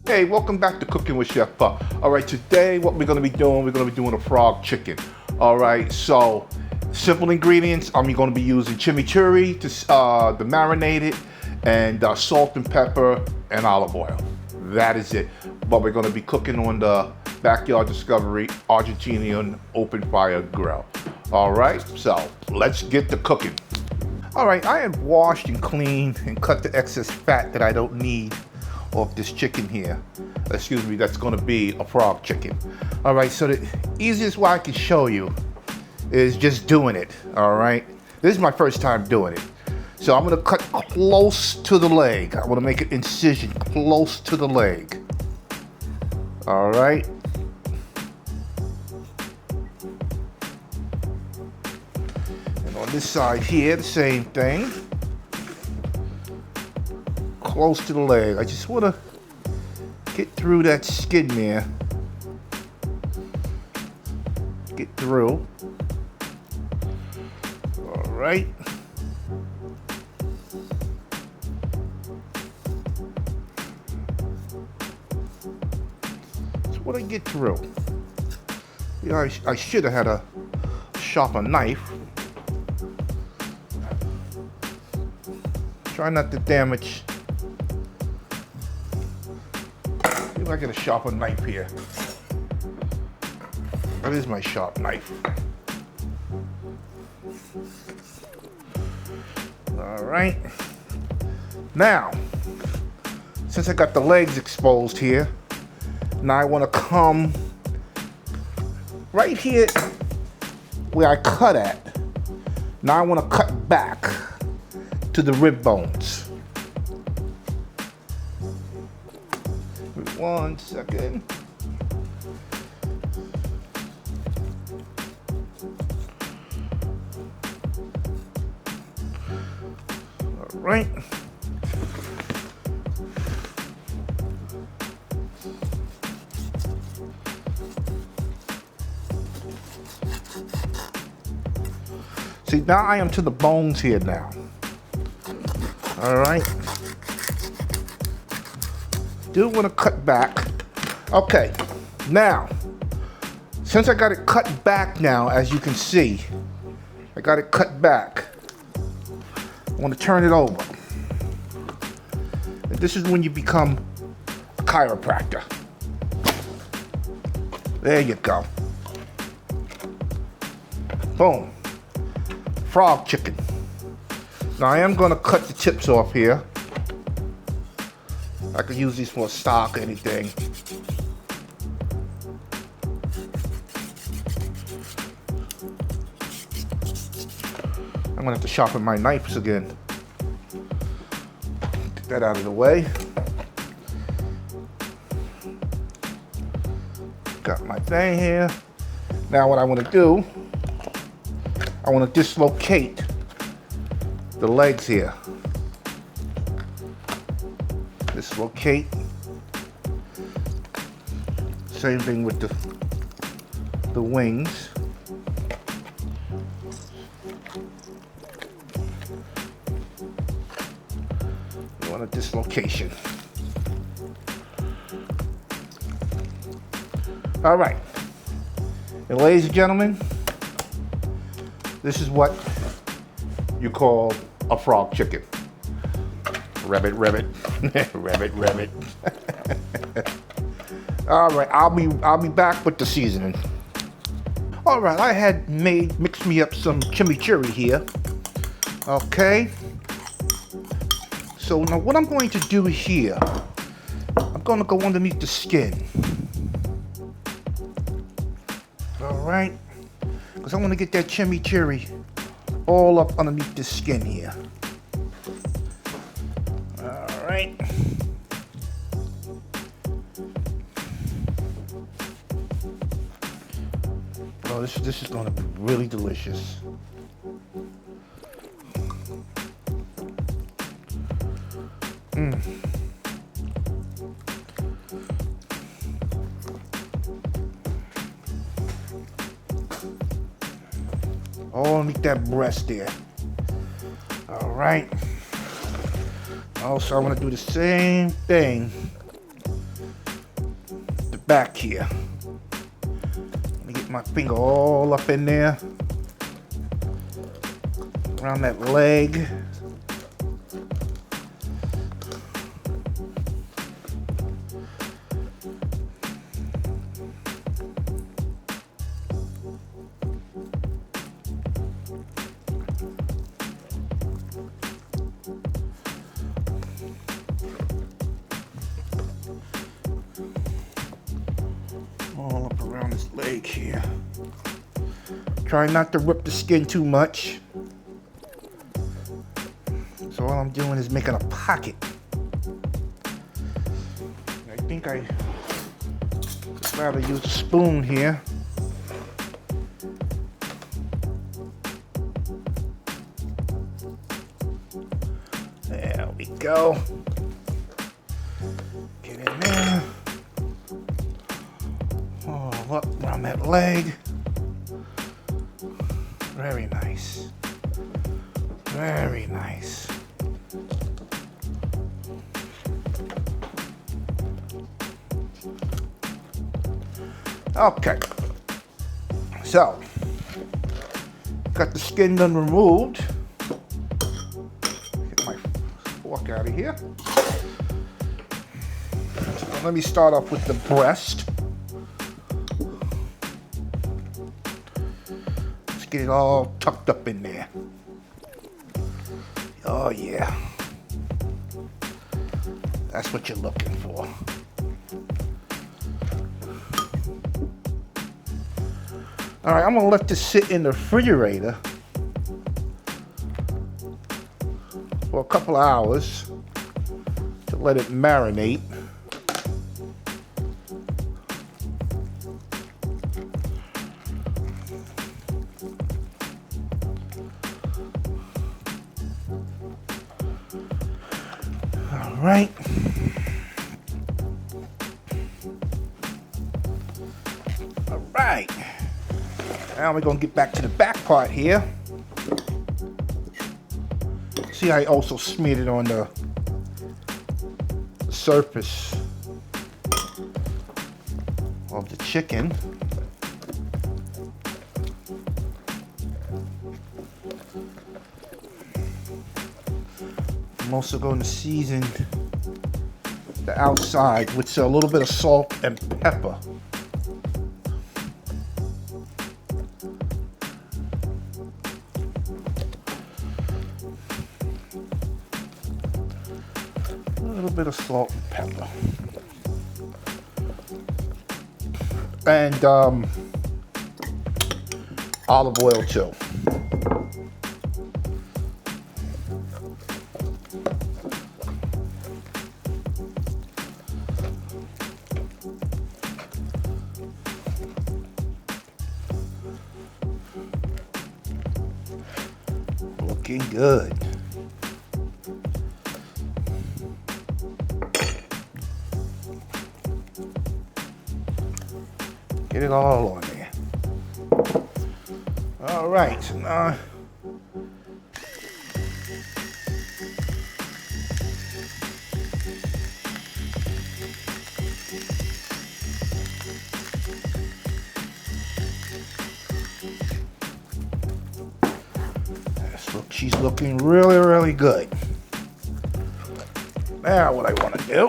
Hey, welcome back to Cooking with Chef Puck. All right, today what we're gonna be doing a frog chicken. All right, so simple ingredients. I'm gonna be using chimichurri to marinate it, and salt and pepper and olive oil. That is it. But we're gonna be cooking on the Backyard Discovery Argentinian open fire grill. All right, so let's get to cooking. All right, I have washed and cleaned and cut the excess fat that I don't need off this chicken here. Excuse me, that's gonna be a frog chicken. All right, so the easiest way I can show you is just doing it, all right? This is my first time doing it. So I'm gonna cut close to the leg. I wanna make an incision close to the leg. All right. And on this side here, the same thing. Close to the leg. I just want to get through that skin there. Get through. All right. That's what I get through. Yeah, I should have had a sharper knife. Try not to damage. I get a sharper knife here. That is my sharp knife. All right. Now, since I got the legs exposed here, now I want to come right here where I cut at. Now I want to cut back to the rib bones. 1 second. All right. See, now I am to the bones here now. All right. Do want to cut back. Okay, now, since I got it cut back now, as you can see, I got it cut back. I want to turn it over. And this is when you become a chiropractor. There you go. Boom. Frog chicken. Now I am going to cut the tips off here. I could use these for a stock or anything. I'm gonna have to sharpen my knives again. Get that out of the way. Got my thing here. Now what I want to do, I want to dislocate the legs here. Dislocate. Same thing with the wings. You want a dislocation. All right. And ladies and gentlemen, this is what you call a frog chicken. Rabbit, rabbit, rabbit, rabbit. All right, I'll be back with the seasoning. All right, I had mixed me up some chimichurri here. Okay. So now what I'm going to do here, I'm going to go underneath the skin. All right. because I want to get that chimichurri all up underneath the skin here. All right. Oh, this is going to be really delicious. Oh, underneath that breast there. All right. Also, I'm gonna do the same thing. The back here. Let me get my finger all up in there. Around that leg. All up around this leg here. Try not to rip the skin too much. So all I'm doing is making a pocket. I think I'd rather use a spoon here. There we go. Get in there. All up around that leg. Very nice. Very nice. Okay. So, got the skin done removed. Get my fork out of here. So let me start off with the breast. Let's get it all tucked up in there. Oh yeah. That's what you're looking for. All right, I'm gonna let this sit in the refrigerator for a couple of hours to let it marinate. All right. All right. Now we're gonna get back to the back part here. See, I also smeared it on the surface of the chicken. I'm also going to season the outside with a little bit of salt and pepper. A little bit of salt and pepper. And olive oil too. Looking good. Get it all on there. All right, so now she's looking really, really good. Now what I want to do,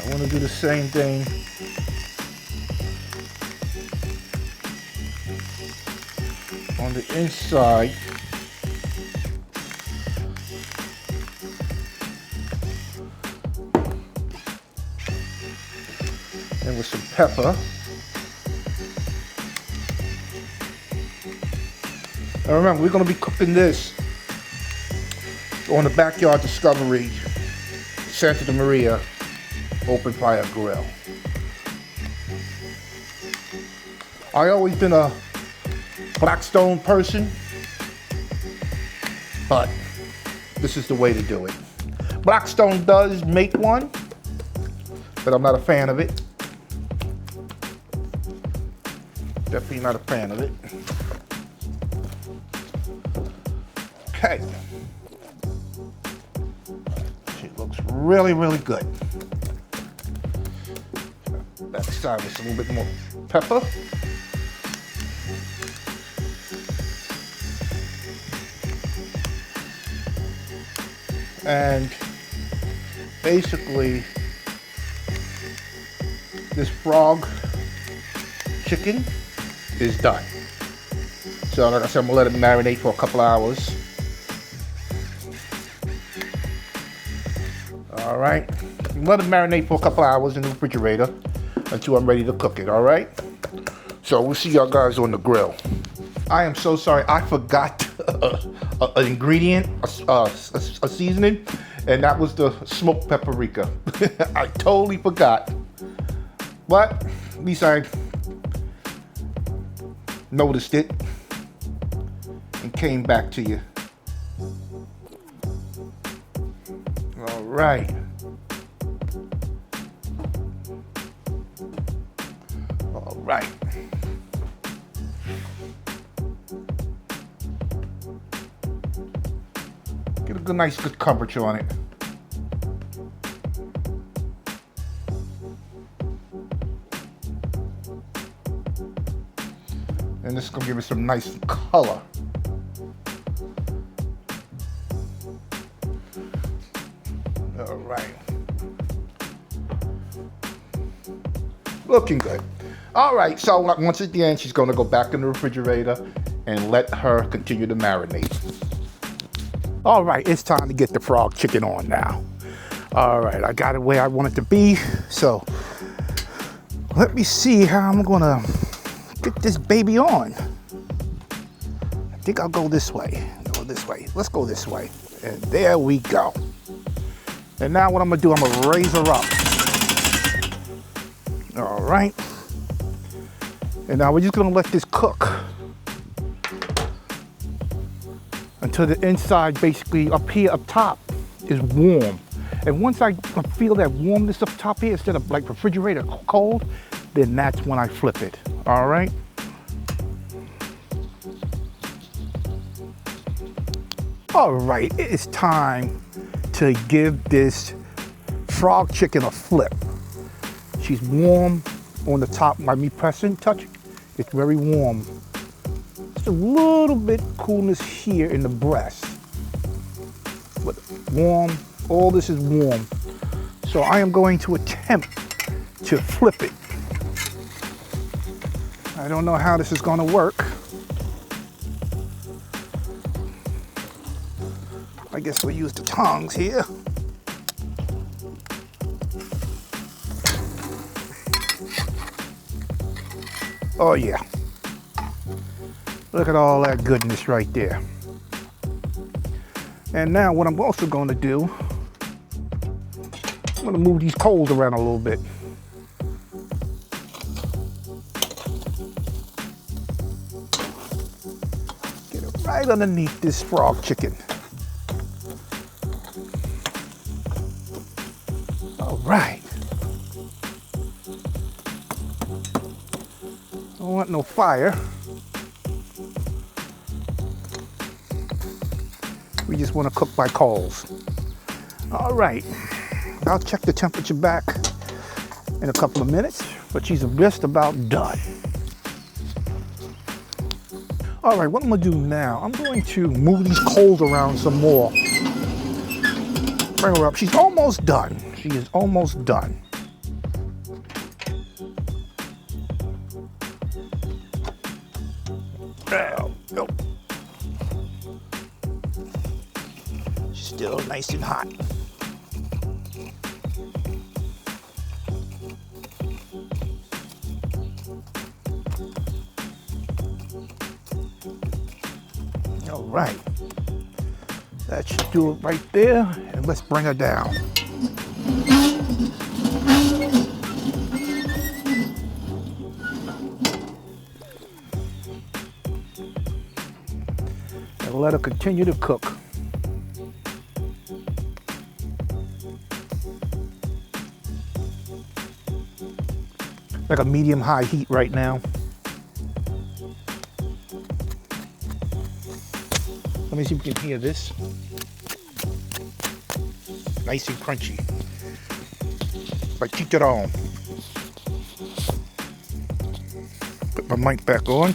I want to do the same thing on the inside. in with some pepper. And remember, we're gonna be cooking this on the Backyard Discovery Santa Maria open fire grill. I always been a Blackstone person, but this is the way to do it. Blackstone does make one, but I'm not a fan of it. Definitely not a fan of it. Okay. She looks really, really good. Backside with a little bit more pepper. And basically, this frog chicken is done. So like I said, I'm gonna let it marinate for a couple hours. All right, let it marinate for a couple hours in the refrigerator until I'm ready to cook it, all right? So we'll see y'all guys on the grill. I am so sorry, I forgot an ingredient, a seasoning, and that was the smoked paprika. I totally forgot. But at least I noticed it and came back to you. All right. All right. Get a good, nice, good coverage on it. And this is gonna give it some nice color. All right. Looking good. All right, so once at the end, she's gonna go back in the refrigerator and let her continue to marinate. All right, it's time to get the frog chicken on now. All right, I got it where I want it to be. So let me see how I'm gonna get this baby on. I think I'll go this way. No, this way. Let's go this way. And there we go. And now what I'm gonna do, I'm gonna raise her up. All right. And now we're just gonna let this cook until the inside, basically up here, up top, is warm. And once I feel that warmness up top here, instead of like refrigerator cold, then that's when I flip it, all right? All right, it is time to give this frog chicken a flip. She's warm on the top by me pressing, touch. It's very warm. Just a little bit coolness here in the breast, but warm, all this is warm. So I am going to attempt to flip it. I don't know how this is gonna work. I guess we'll use the tongs here. Oh yeah. Look at all that goodness right there. And now what I'm also going to do, I'm going to move these coals around a little bit. Get it right underneath this frog chicken. All right. Don't want no fire. We just want to cook by coals. All right, I'll check the temperature back in a couple of minutes, but she's just about done. All right, what I'm gonna do now, I'm going to move these coals around some more. Bring her up, she's almost done. She is almost done. Oh. Still nice and hot. All right. That should do it right there. And let's bring her down. And let her continue to cook. Like a medium-high heat right now. Let me see if we can hear this. Nice and crunchy. Like chicharron. Put my mic back on.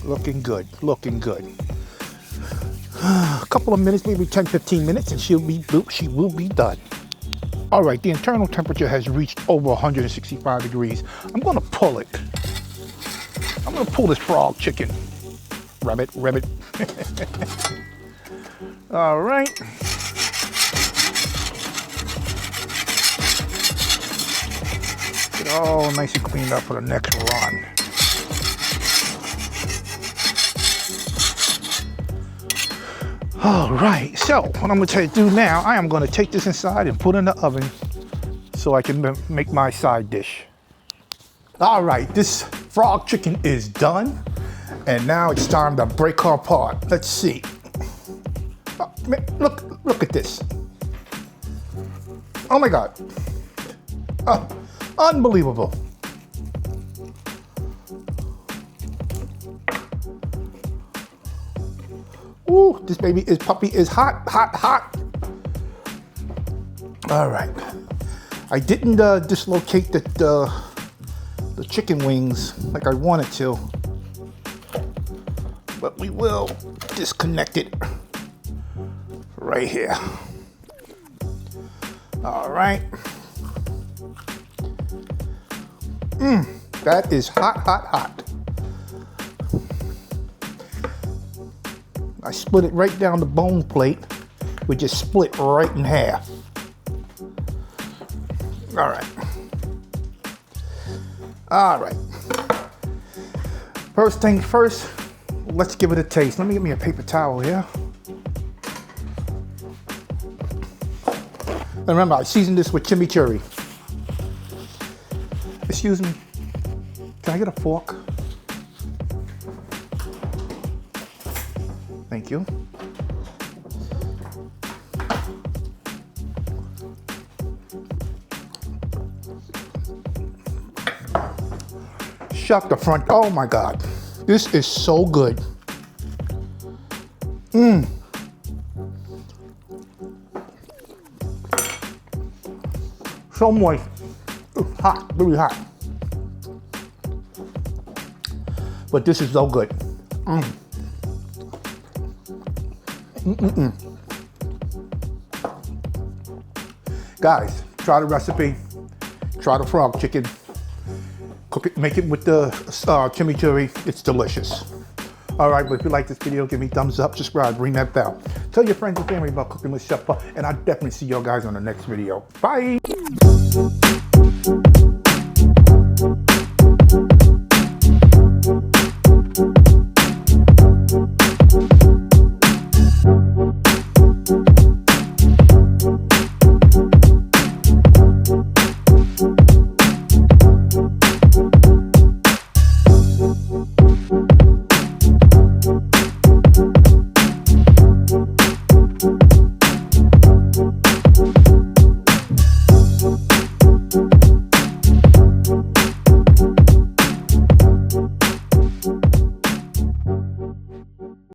Looking good, looking good. A couple of minutes, maybe 10-15 minutes, and she will be done. All right, the internal temperature has reached over 165 degrees. I'm gonna pull it. I'm gonna pull this frog chicken. Rabbit. All right. Get it all nice and cleaned up for the next run. All right, so what I'm gonna do now, I am gonna take this inside and put it in the oven so I can make my side dish. All right, this frog chicken is done. And now it's time to break her apart. Let's see. Look at this. Oh my God. Unbelievable. Ooh, this puppy is hot. All right. I didn't dislocate the chicken wings like I wanted to, but we will disconnect it right here. All right. That is hot. I split it right down the bone plate. We just split right in half. All right. First things first, let's give it a taste. Let me get me a paper towel here. And remember, I seasoned this with chimichurri. Excuse me. Can I get a fork? Thank you. Shut the front. Oh my God. This is so good. So moist. Hot, really hot. But this is so good. Guys, try the recipe. Try the frog chicken. Cook it, make it with the chimichurri. It's delicious. All right, but if you like this video, give me a thumbs up, subscribe, ring that bell. Tell your friends and family about Cooking with Chef Puh, and I'll definitely see you guys on the next video. Bye.